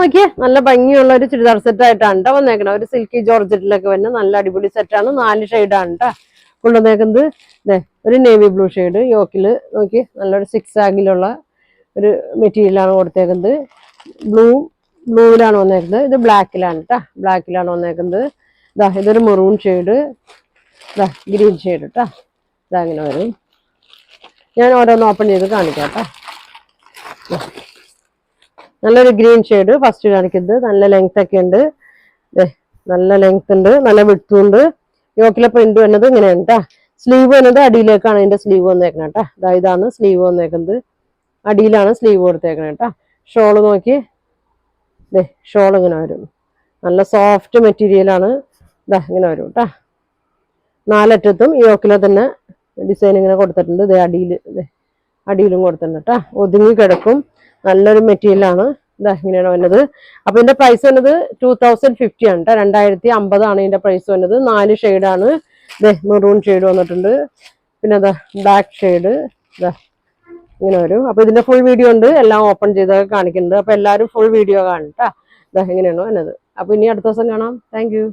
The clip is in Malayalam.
നോക്കിയേ നല്ല ഭംഗിയുള്ള ഒരു ചുരിദാർ സെറ്റ് ആയിട്ടാണ് കേട്ടോ വന്നേക്കണം. ഒരു സിൽക്കി ജോർജറ്റിലൊക്കെ വന്ന് നല്ല അടിപൊളി സെറ്റാണ്. 4 ഷെയ്ഡാണ് കേട്ടോ കൊണ്ടുവന്നേക്കുന്നത്. ഒരു നേവി ബ്ലൂ ഷെയ്ഡ് യോക്കില് നോക്കി നല്ലൊരു 6 ആഗിലുള്ള ഒരു മെറ്റീരിയലാണ് കൊടുത്തേക്കുന്നത്. ബ്ലൂവിലാണ് വന്നേക്കുന്നത്. ഇത് ബ്ലാക്കിലാണ് കേട്ടോ, ബ്ലാക്കിലാണ് വന്നേക്കുന്നത്. ഇതൊരു മെറൂൺ ഷെയ്ഡ്, ഗ്രീൻ ഷെയ്ഡ് കേട്ടോ. ഇതങ്ങനെ വരും. ഞാൻ ഓരോന്ന് ഓപ്പൺ ചെയ്ത് കാണിക്കാം കേട്ടോ. നല്ലൊരു ഗ്രീൻ ഷെയ്ഡ് ഫസ്റ്റ് കാണിക്കുന്നത്. നല്ല ലെങ്ത് ഒക്കെ ഉണ്ട്, നല്ല ലെങ്ത് ഉണ്ട്, നല്ല വിഡ്ത്തും ഉണ്ട്. യോക്കിലെ പ്രിന്റ് വന്നത് ഇങ്ങനെയാണ് കേട്ടോ. സ്ലീവ് വന്നത് അടിയിലേക്കാണ് ഇതിന്റെ സ്ലീവ് വന്നേക്കണം കേട്ടോ. ഇതാണ് സ്ലീവ് വന്നേക്കുന്നത്, അടിയിലാണ് സ്ലീവ് കൊടുത്തേക്കണം കേട്ടോ. ഷോള് നോക്കി, ഷോൾ ഇങ്ങനെ വരും. നല്ല സോഫ്റ്റ് മെറ്റീരിയലാണ്. ഇങ്ങനെ വരും കേട്ടോ. 4 അറ്റത്തും ഈ യോക്കിലെ തന്നെ ഡിസൈൻ ഇങ്ങനെ കൊടുത്തിട്ടുണ്ട്. അടിയിലും കൊടുത്തിട്ടുണ്ട് കേട്ടോ. ഒതുങ്ങി കിടക്കും, നല്ലൊരു മെറ്റീരിയലാണ്. ഇങ്ങനെയാണ് വന്നത്. അപ്പൊ ഇതിന്റെ പ്രൈസ് വന്നത് 2050 ആണ് കേട്ടോ. 2050 ആണ് ഇതിന്റെ പ്രൈസ് വന്നത്. 4 ഷെയ്ഡാണ്. മെറൂൺ ഷെയ്ഡ് വന്നിട്ടുണ്ട്, പിന്നെ ബ്ലാക്ക് ഷെയ്ഡ് ഇങ്ങനെ വരും. അപ്പൊ ഇതിന്റെ ഫുൾ വീഡിയോ ഉണ്ട്, എല്ലാം ഓപ്പൺ ചെയ്തൊക്കെ കാണിക്കുന്നുണ്ട്. അപ്പൊ എല്ലാവരും ഫുൾ വീഡിയോ കാണും കേട്ടോ. ഇങ്ങനെയാണോ വന്നത്. അപ്പൊ ഇനി അടുത്ത ദിവസം കാണാം. Thank you.